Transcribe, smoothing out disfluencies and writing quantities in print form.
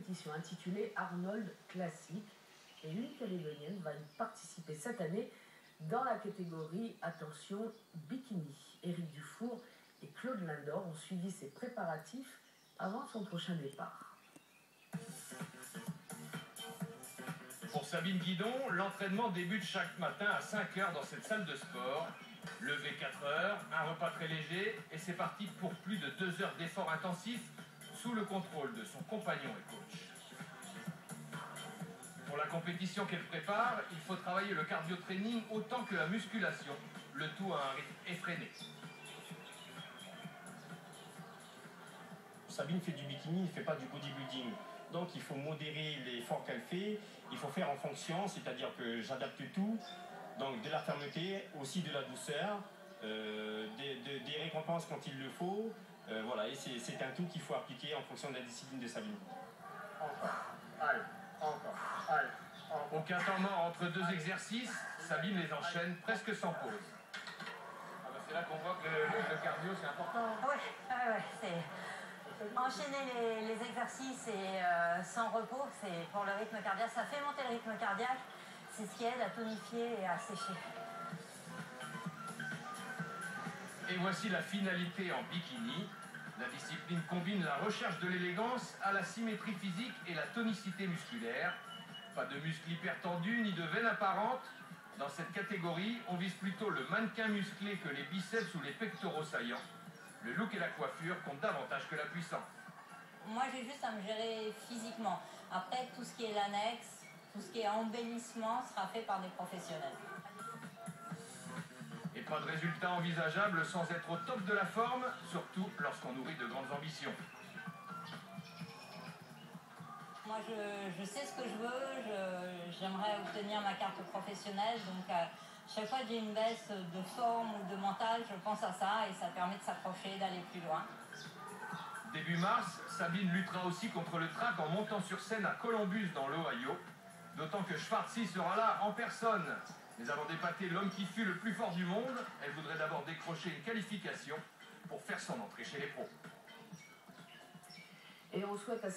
compétition intitulée Arnold Classic. Et une Calédonienne va y participer cette année dans la catégorie, attention, bikini. Éric Dufour et Claude Lindor ont suivi ses préparatifs avant son prochain départ. Pour Sabine Guidon, l'entraînement débute chaque matin à 5 h dans cette salle de sport. Levé 4 h, un repas très léger et c'est parti pour plus de 2 heures d'efforts intensifs sous le contrôle de son compagnon et coach. Pour la compétition qu'elle prépare, il faut travailler le cardio-training autant que la musculation, le tout à un rythme effréné. Sabine fait du bikini, il ne fait pas du bodybuilding. Donc il faut modérer l'effort qu'elle fait, il faut faire en fonction, c'est-à-dire que j'adapte tout, donc de la fermeté, aussi de la douceur, des récompenses quand il le faut, voilà, et c'est un tout qu'il faut appliquer en fonction de la discipline de Sabine. Encore, allez, encore, allez, encore. Aucun temps mort entre deux exercices, Sabine les enchaîne presque sans pause. Ah bah c'est là qu'on voit que le cardio c'est important. Ouais, c'est... Enchaîner les exercices et sans repos, c'est pour le rythme cardiaque, ça fait monter le rythme cardiaque, c'est ce qui aide à tonifier et à sécher. Et voici la finalité en bikini. La discipline combine la recherche de l'élégance à la symétrie physique et la tonicité musculaire. Pas de muscles hyper tendus ni de veines apparentes. Dans cette catégorie, on vise plutôt le mannequin musclé que les biceps ou les pectoraux saillants. Le look et la coiffure comptent davantage que la puissance. Moi, j'ai juste à me gérer physiquement. Après, tout ce qui est l'annexe, tout ce qui est embellissement sera fait par des professionnels. Et pas de résultat envisageable sans être au top de la forme, surtout lorsqu'on nourrit de grandes ambitions. Moi, je sais ce que je veux, j'aimerais obtenir ma carte professionnelle, donc chaque fois que j'ai une baisse de forme ou de mental, je pense à ça et ça permet de s'accrocher, d'aller plus loin. Début mars, Sabine luttera aussi contre le trac en montant sur scène à Columbus dans l'Ohio, d'autant que Schwartzy sera là en personne. Mais avant d'épater l'homme qui fut le plus fort du monde, elle voudrait d'abord décrocher une qualification pour faire son entrée chez les pros. Et on souhaite à